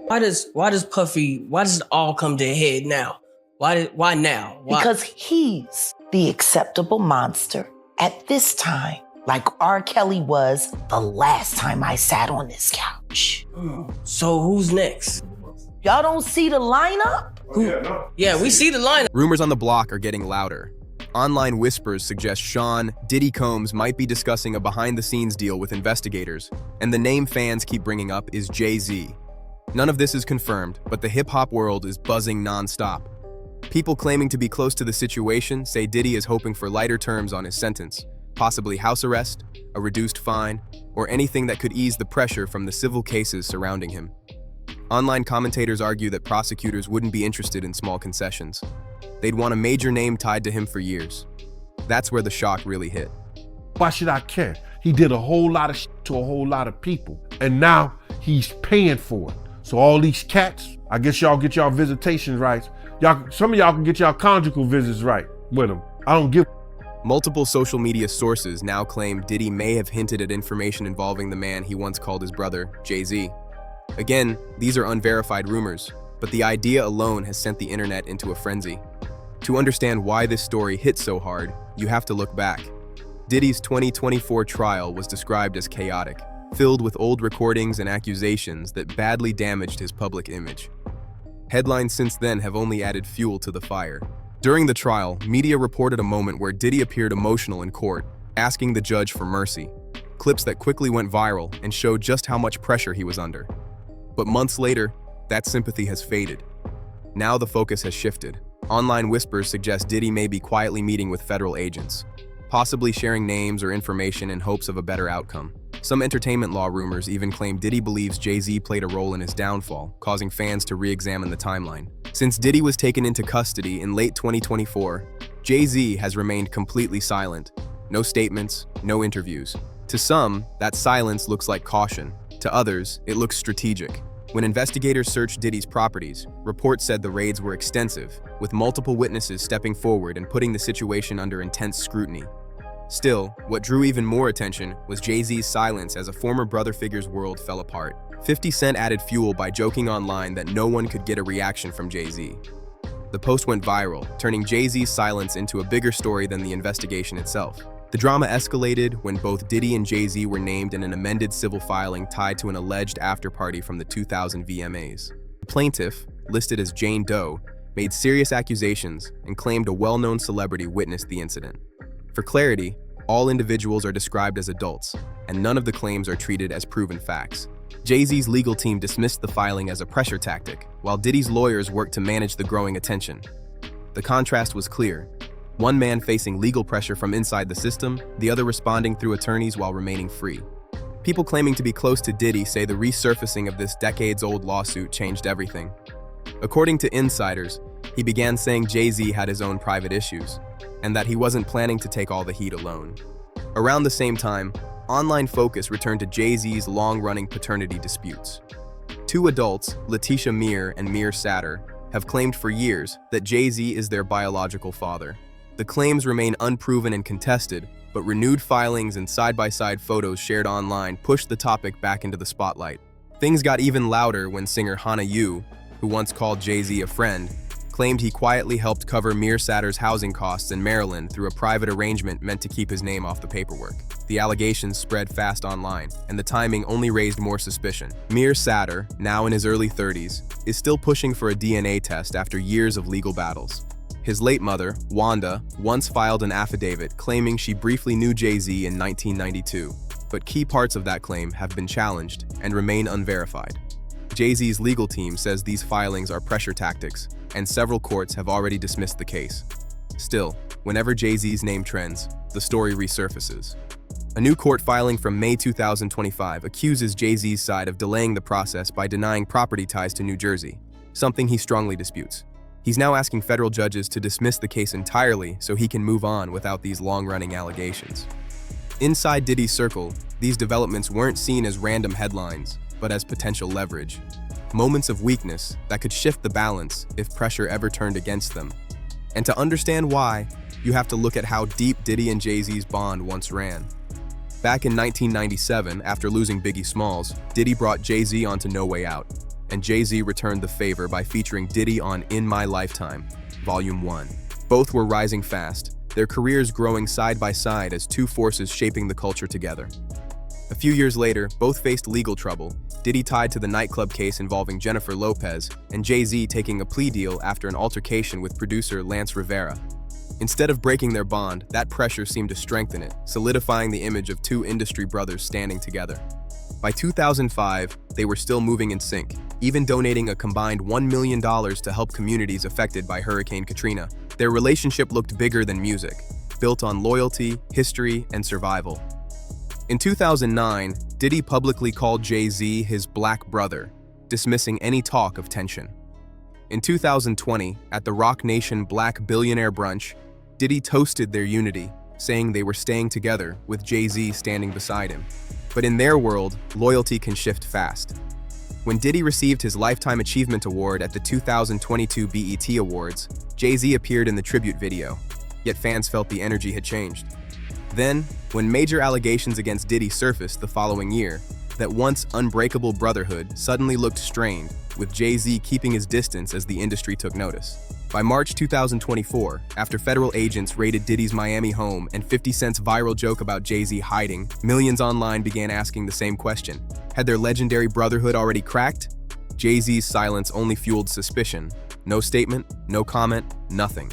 Why does it all come to a head now? Why now? Why? Because he's the acceptable monster at this time, like R. Kelly was the last time I sat on this couch. So who's next? Y'all don't see the lineup? Yeah, we see the lineup. Rumors on the block are getting louder. Online whispers suggest Sean Diddy Combs might be discussing a behind-the-scenes deal with investigators, and the name fans keep bringing up is Jay-Z. None of this is confirmed, but the hip-hop world is buzzing non-stop. People claiming to be close to the situation say Diddy is hoping for lighter terms on his sentence, possibly house arrest, a reduced fine, or anything that could ease the pressure from the civil cases surrounding him. Online commentators argue that prosecutors wouldn't be interested in small concessions. They'd want a major name tied to him for years. That's where the shock really hit. Why should I care? He did a whole lot of shit to a whole lot of people, and now he's paying for it. So all these cats, I guess y'all get y'all visitation rights. Some of y'all can get y'all conjugal visits right with him. I don't give. Multiple social media sources now claim Diddy may have hinted at information involving the man he once called his brother, Jay-Z. Again, these are unverified rumors, but the idea alone has sent the internet into a frenzy. To understand why this story hit so hard, you have to look back. Diddy's 2024 trial was described as chaotic, filled with old recordings and accusations that badly damaged his public image. Headlines since then have only added fuel to the fire. During the trial, media reported a moment where Diddy appeared emotional in court, asking the judge for mercy, clips that quickly went viral and showed just how much pressure he was under. But months later, that sympathy has faded. Now the focus has shifted. Online whispers suggest Diddy may be quietly meeting with federal agents, possibly sharing names or information in hopes of a better outcome. Some entertainment law rumors even claim Diddy believes Jay-Z played a role in his downfall, causing fans to re-examine the timeline. Since Diddy was taken into custody in late 2024, Jay-Z has remained completely silent. No statements, no interviews. To some, that silence looks like caution. To others, it looks strategic. When investigators searched Diddy's properties, reports said the raids were extensive, with multiple witnesses stepping forward and putting the situation under intense scrutiny. Still, what drew even more attention was Jay-Z's silence as a former brother figure's world fell apart. 50 Cent added fuel by joking online that no one could get a reaction from Jay-Z. The post went viral, turning Jay-Z's silence into a bigger story than the investigation itself. The drama escalated when both Diddy and Jay-Z were named in an amended civil filing tied to an alleged after-party from the 2000 VMAs. The plaintiff, listed as Jane Doe, made serious accusations and claimed a well-known celebrity witnessed the incident. For clarity, all individuals are described as adults, and none of the claims are treated as proven facts. Jay-Z's legal team dismissed the filing as a pressure tactic, while Diddy's lawyers worked to manage the growing attention. The contrast was clear. One man facing legal pressure from inside the system, the other responding through attorneys while remaining free. People claiming to be close to Diddy say the resurfacing of this decades-old lawsuit changed everything. According to insiders, he began saying Jay-Z had his own private issues, and that he wasn't planning to take all the heat alone. Around the same time, online focus returned to Jay-Z's long-running paternity disputes. Two adults, Letitia Meir and Mir Satter, have claimed for years that Jay-Z is their biological father. The claims remain unproven and contested, but renewed filings and side-by-side photos shared online pushed the topic back into the spotlight. Things got even louder when singer Hana Yu, who once called Jay-Z a friend, claimed he quietly helped cover Mir Satter's housing costs in Maryland through a private arrangement meant to keep his name off the paperwork. The allegations spread fast online, and the timing only raised more suspicion. Mir Satter, now in his early 30s, is still pushing for a DNA test after years of legal battles. His late mother, Wanda, once filed an affidavit claiming she briefly knew Jay-Z in 1992, but key parts of that claim have been challenged and remain unverified. Jay-Z's legal team says these filings are pressure tactics, and several courts have already dismissed the case. Still, whenever Jay-Z's name trends, the story resurfaces. A new court filing from May 2025 accuses Jay-Z's side of delaying the process by denying property ties to New Jersey, something he strongly disputes. He's now asking federal judges to dismiss the case entirely so he can move on without these long-running allegations. Inside Diddy's circle, these developments weren't seen as random headlines, but as potential leverage. Moments of weakness that could shift the balance if pressure ever turned against them. And to understand why, you have to look at how deep Diddy and Jay-Z's bond once ran. Back in 1997, after losing Biggie Smalls, Diddy brought Jay-Z onto No Way Out. and Jay-Z returned the favor by featuring Diddy on In My Lifetime, Volume 1. Both were rising fast, their careers growing side by side as two forces shaping the culture together. A few years later, both faced legal trouble, Diddy tied to the nightclub case involving Jennifer Lopez, and Jay-Z taking a plea deal after an altercation with producer Lance Rivera. Instead of breaking their bond, that pressure seemed to strengthen it, solidifying the image of two industry brothers standing together. By 2005, they were still moving in sync, even donating a combined $1 million to help communities affected by Hurricane Katrina. Their relationship looked bigger than music, built on loyalty, history, and survival. In 2009, Diddy publicly called Jay-Z his black brother, dismissing any talk of tension. In 2020, at the Rock Nation Black Billionaire Brunch, Diddy toasted their unity, saying they were staying together with Jay-Z standing beside him. But in their world, loyalty can shift fast. When Diddy received his Lifetime Achievement Award at the 2022 BET Awards, Jay-Z appeared in the tribute video, yet fans felt the energy had changed. Then, when major allegations against Diddy surfaced the following year, that once unbreakable brotherhood suddenly looked strained, with Jay-Z keeping his distance as the industry took notice. By March 2024, after federal agents raided Diddy's Miami home and 50 Cent's viral joke about Jay-Z hiding, millions online began asking the same question. Had their legendary brotherhood already cracked? Jay-Z's silence only fueled suspicion. No statement, no comment, nothing.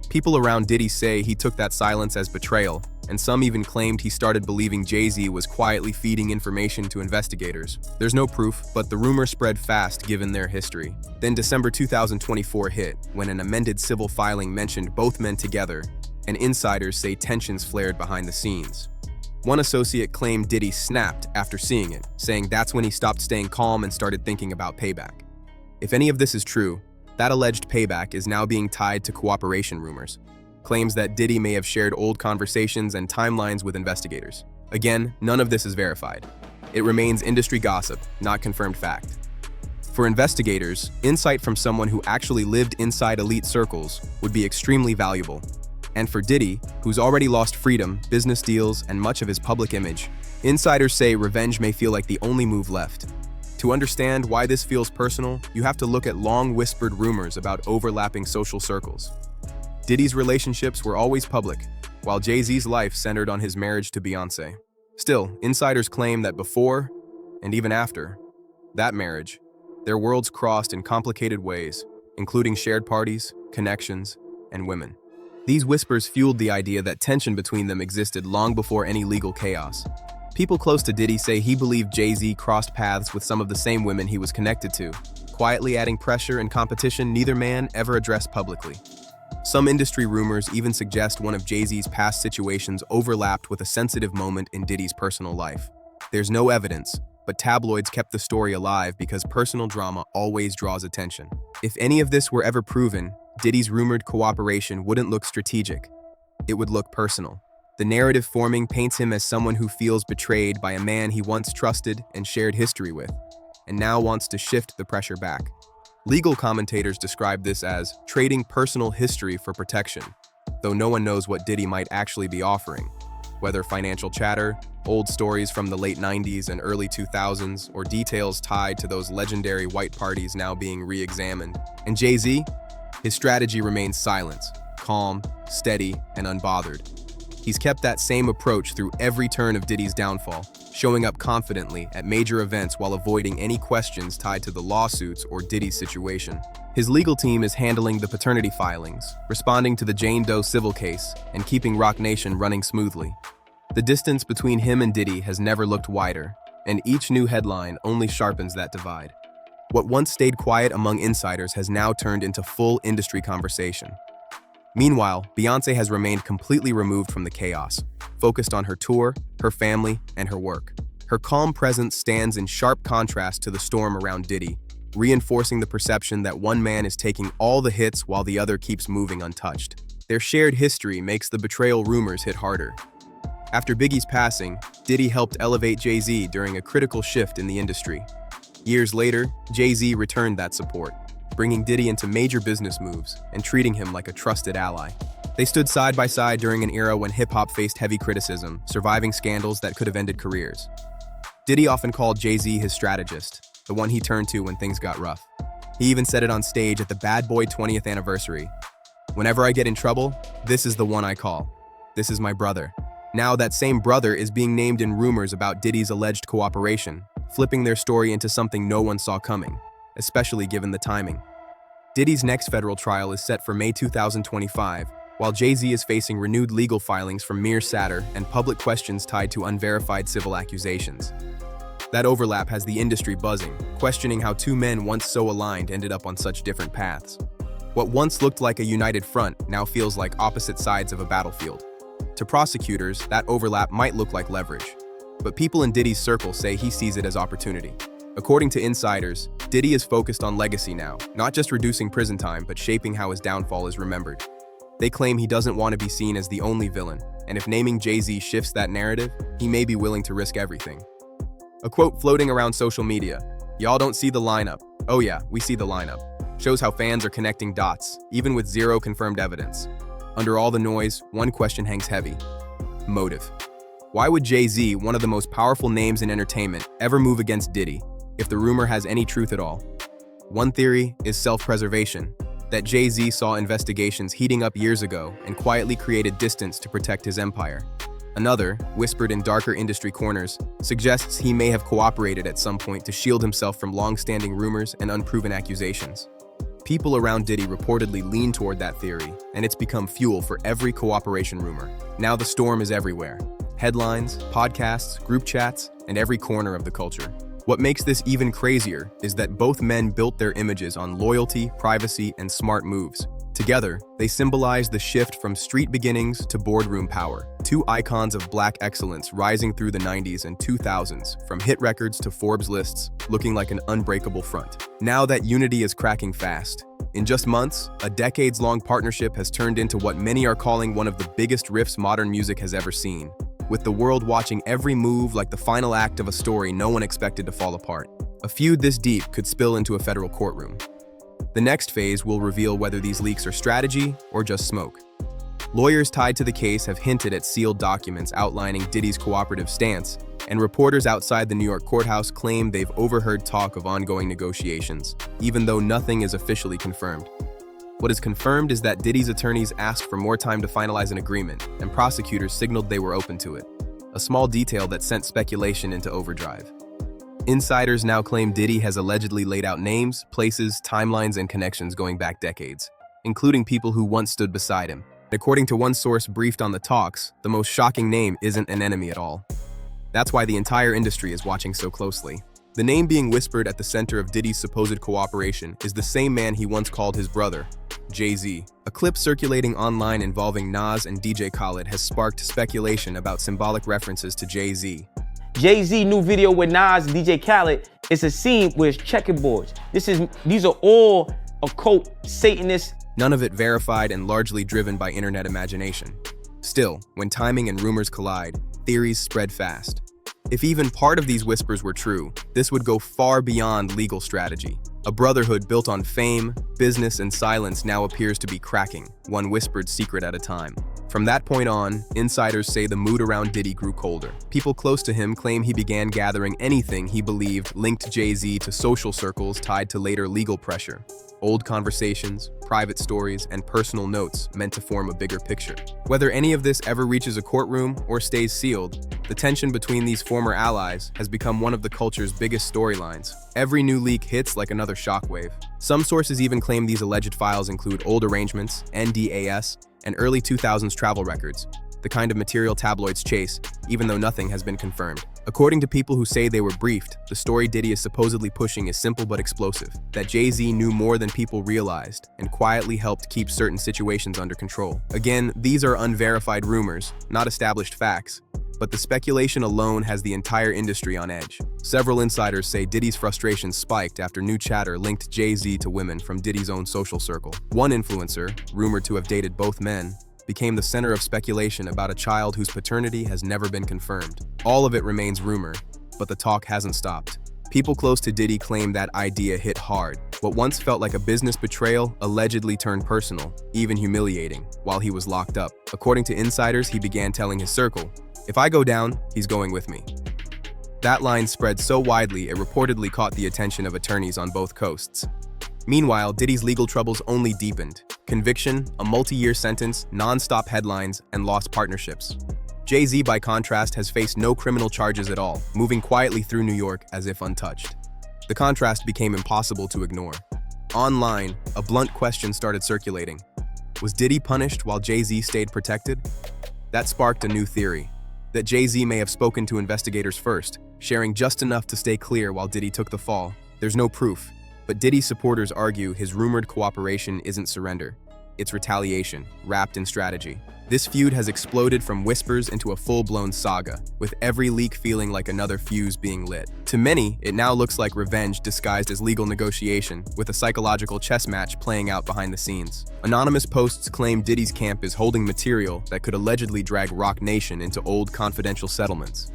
People around Diddy say he took that silence as betrayal, and some even claimed he started believing Jay-Z was quietly feeding information to investigators. There's no proof, but the rumor spread fast given their history. Then December 2024 hit, when an amended civil filing mentioned both men together, and insiders say tensions flared behind the scenes. One associate claimed Diddy snapped after seeing it, saying that's when he stopped staying calm and started thinking about payback. If any of this is true, that alleged payback is now being tied to cooperation rumors. Claims that Diddy may have shared old conversations and timelines with investigators. Again, none of this is verified. It remains industry gossip, not confirmed fact. For investigators, insight from someone who actually lived inside elite circles would be extremely valuable. And for Diddy, who's already lost freedom, business deals, and much of his public image, insiders say revenge may feel like the only move left. To understand why this feels personal, you have to look at long-whispered rumors about overlapping social circles. Diddy's relationships were always public, while Jay-Z's life centered on his marriage to Beyoncé. Still, insiders claim that before, and even after, that marriage, their worlds crossed in complicated ways, including shared parties, connections, and women. These whispers fueled the idea that tension between them existed long before any legal chaos. People close to Diddy say he believed Jay-Z crossed paths with some of the same women he was connected to, quietly adding pressure and competition neither man ever addressed publicly. Some industry rumors even suggest one of Jay-Z's past situations overlapped with a sensitive moment in Diddy's personal life. There's no evidence, but tabloids kept the story alive because personal drama always draws attention. If any of this were ever proven, Diddy's rumored cooperation wouldn't look strategic. It would look personal. The narrative forming paints him as someone who feels betrayed by a man he once trusted and shared history with, and now wants to shift the pressure back. Legal commentators describe this as trading personal history for protection, though no one knows what Diddy might actually be offering, whether financial chatter, old stories from the late 90s and early 2000s, or details tied to those legendary white parties now being re-examined. And Jay-Z? His strategy remains silent, calm, steady, and unbothered. He's kept that same approach through every turn of Diddy's downfall, showing up confidently at major events while avoiding any questions tied to the lawsuits or Diddy's situation. His legal team is handling the paternity filings, responding to the Jane Doe civil case, and keeping Rock Nation running smoothly. The distance between him and Diddy has never looked wider, and each new headline only sharpens that divide. What once stayed quiet among insiders has now turned into full industry conversation. Meanwhile, Beyoncé has remained completely removed from the chaos, focused on her tour, her family, and her work. Her calm presence stands in sharp contrast to the storm around Diddy, reinforcing the perception that one man is taking all the hits while the other keeps moving untouched. Their shared history makes the betrayal rumors hit harder. After Biggie's passing, Diddy helped elevate Jay-Z during a critical shift in the industry. Years later, Jay-Z returned that support, bringing Diddy into major business moves and treating him like a trusted ally. They stood side by side during an era when hip-hop faced heavy criticism, surviving scandals that could have ended careers. Diddy often called Jay-Z his strategist, the one he turned to when things got rough. He even said it on stage at the Bad Boy 20th anniversary. "Whenever I get in trouble, this is the one I call. This is my brother." Now that same brother is being named in rumors about Diddy's alleged cooperation, flipping their story into something no one saw coming, especially given the timing. Diddy's next federal trial is set for May 2025, while Jay-Z is facing renewed legal filings from mere satire and public questions tied to unverified civil accusations. That overlap has the industry buzzing, questioning how two men once so aligned ended up on such different paths. What once looked like a united front now feels like opposite sides of a battlefield. To prosecutors, that overlap might look like leverage, but people in Diddy's circle say he sees it as opportunity. According to insiders, Diddy is focused on legacy now, not just reducing prison time, but shaping how his downfall is remembered. They claim he doesn't want to be seen as the only villain, and if naming Jay-Z shifts that narrative, he may be willing to risk everything. A quote floating around social media, "Y'all don't see the lineup. Oh yeah, we see the lineup," shows how fans are connecting dots, even with zero confirmed evidence. Under all the noise, one question hangs heavy: motive. Why would Jay-Z, one of the most powerful names in entertainment, ever move against Diddy, if the rumor has any truth at all? One theory is self-preservation, that Jay-Z saw investigations heating up years ago and quietly created distance to protect his empire. Another, whispered in darker industry corners, suggests he may have cooperated at some point to shield himself from long-standing rumors and unproven accusations. People around Diddy reportedly lean toward that theory, and it's become fuel for every cooperation rumor. Now the storm is everywhere. Headlines, podcasts, group chats, and every corner of the culture. What makes this even crazier is that both men built their images on loyalty, privacy, and smart moves. Together, they symbolize the shift from street beginnings to boardroom power, two icons of black excellence rising through the 90s and 2000s, from hit records to Forbes lists, looking like an unbreakable front. Now that unity is cracking fast. In just months, a decades-long partnership has turned into what many are calling one of the biggest rifts modern music has ever seen, with the world watching every move like the final act of a story no one expected to fall apart. A feud this deep could spill into a federal courtroom. The next phase will reveal whether these leaks are strategy or just smoke. Lawyers tied to the case have hinted at sealed documents outlining Diddy's cooperative stance, and reporters outside the New York courthouse claim they've overheard talk of ongoing negotiations, even though nothing is officially confirmed. What is confirmed is that Diddy's attorneys asked for more time to finalize an agreement, and prosecutors signaled they were open to it, a small detail that sent speculation into overdrive. Insiders now claim Diddy has allegedly laid out names, places, timelines, and connections going back decades, including people who once stood beside him. According to one source briefed on the talks, the most shocking name isn't an enemy at all. That's why the entire industry is watching so closely. The name being whispered at the center of Diddy's supposed cooperation is the same man he once called his brother, Jay-Z. A clip circulating online involving Nas and DJ Khaled has sparked speculation about symbolic references to Jay-Z. Jay-Z new video with Nas and DJ Khaled is a scene with checkerboards. These are all occult Satanists. None of it verified and largely driven by internet imagination. Still, when timing and rumors collide, theories spread fast. If even part of these whispers were true, this would go far beyond legal strategy. A brotherhood built on fame, business, and silence now appears to be cracking, one whispered secret at a time. From that point on, insiders say the mood around Diddy grew colder. People close to him claim he began gathering anything he believed linked Jay-Z to social circles tied to later legal pressure. Old conversations, private stories, and personal notes meant to form a bigger picture. Whether any of this ever reaches a courtroom or stays sealed, the tension between these former allies has become one of the culture's biggest storylines. Every new leak hits like another shockwave. Some sources even claim these alleged files include old arrangements, NDAS, and early 2000s travel records, the kind of material tabloids chase, even though nothing has been confirmed. According to people who say they were briefed, the story Diddy is supposedly pushing is simple but explosive, that Jay-Z knew more than people realized and quietly helped keep certain situations under control. Again, these are unverified rumors, not established facts, but the speculation alone has the entire industry on edge. Several insiders say Diddy's frustration spiked after new chatter linked Jay-Z to women from Diddy's own social circle. One influencer, rumored to have dated both men, became the center of speculation about a child whose paternity has never been confirmed. All of it remains rumor, but the talk hasn't stopped. People close to Diddy claim that idea hit hard. What once felt like a business betrayal allegedly turned personal, even humiliating, while he was locked up. According to insiders, he began telling his circle, "If I go down, he's going with me." That line spread so widely it reportedly caught the attention of attorneys on both coasts. Meanwhile, Diddy's legal troubles only deepened. Conviction, a multi-year sentence, non-stop headlines, and lost partnerships. Jay-Z, by contrast, has faced no criminal charges at all, moving quietly through New York as if untouched. The contrast became impossible to ignore. Online, a blunt question started circulating. Was Diddy punished while Jay-Z stayed protected? That sparked a new theory, that Jay-Z may have spoken to investigators first, sharing just enough to stay clear while Diddy took the fall. There's no proof, but Diddy's supporters argue his rumored cooperation isn't surrender. It's retaliation, wrapped in strategy. This feud has exploded from whispers into a full-blown saga, with every leak feeling like another fuse being lit. To many, it now looks like revenge disguised as legal negotiation, with a psychological chess match playing out behind the scenes. Anonymous posts claim Diddy's camp is holding material that could allegedly drag Roc Nation into old confidential settlements.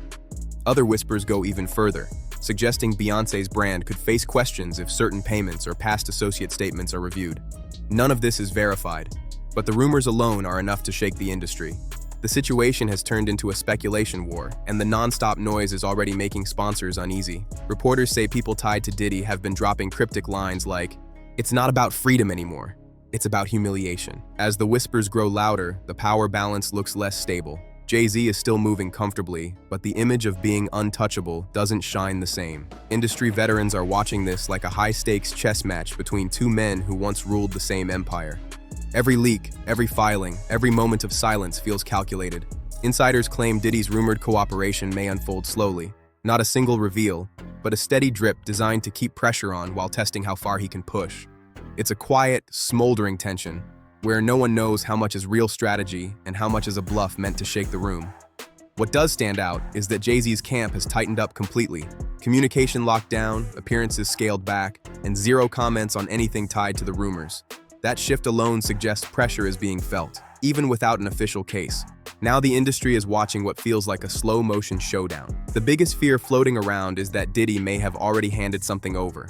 Other whispers go even further, suggesting Beyoncé's brand could face questions if certain payments or past associate statements are reviewed. None of this is verified, but the rumors alone are enough to shake the industry. The situation has turned into a speculation war, and the non-stop noise is already making sponsors uneasy. Reporters say people tied to Diddy have been dropping cryptic lines like, "It's not about freedom anymore, it's about humiliation." As the whispers grow louder, the power balance looks less stable. Jay-Z is still moving comfortably, but the image of being untouchable doesn't shine the same. Industry veterans are watching this like a high-stakes chess match between two men who once ruled the same empire. Every leak, every filing, every moment of silence feels calculated. Insiders claim Diddy's rumored cooperation may unfold slowly. Not a single reveal, but a steady drip designed to keep pressure on while testing how far he can push. It's a quiet, smoldering tension, where no one knows how much is real strategy and how much is a bluff meant to shake the room. What does stand out is that Jay-Z's camp has tightened up completely. Communication locked down, appearances scaled back, and zero comments on anything tied to the rumors. That shift alone suggests pressure is being felt, even without an official case. Now the industry is watching what feels like a slow-motion showdown. The biggest fear floating around is that Diddy may have already handed something over.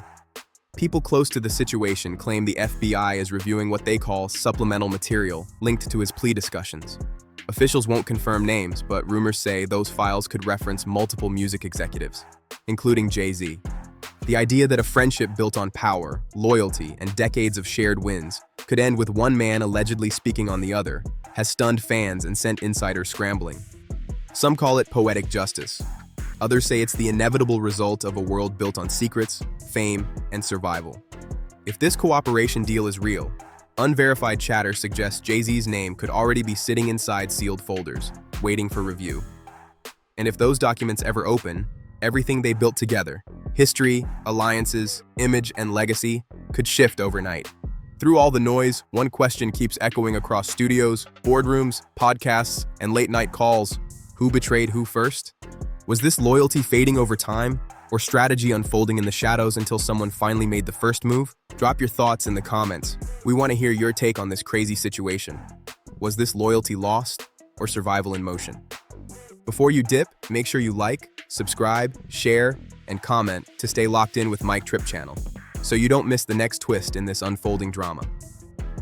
People close to the situation claim the FBI is reviewing what they call supplemental material linked to his plea discussions. Officials won't confirm names, but rumors say those files could reference multiple music executives, including Jay-Z. The idea that a friendship built on power, loyalty, and decades of shared wins could end with one man allegedly speaking on the other has stunned fans and sent insiders scrambling. Some call it poetic justice. Others say it's the inevitable result of a world built on secrets, fame, and survival. If this cooperation deal is real, unverified chatter suggests Jay-Z's name could already be sitting inside sealed folders, waiting for review. And if those documents ever open, everything they built together, history, alliances, image, and legacy, could shift overnight. Through all the noise, one question keeps echoing across studios, boardrooms, podcasts, and late-night calls: who betrayed who first? Was this loyalty fading over time, or strategy unfolding in the shadows until someone finally made the first move? Drop your thoughts in the comments. We want to hear your take on this crazy situation. Was this loyalty lost, or survival in motion? Before you dip, make sure you like, subscribe, share, and comment to stay locked in with MicTrip channel, so you don't miss the next twist in this unfolding drama.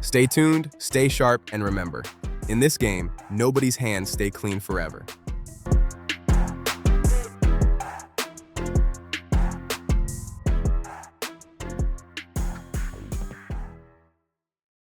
Stay tuned, stay sharp, and remember, in this game, nobody's hands stay clean forever.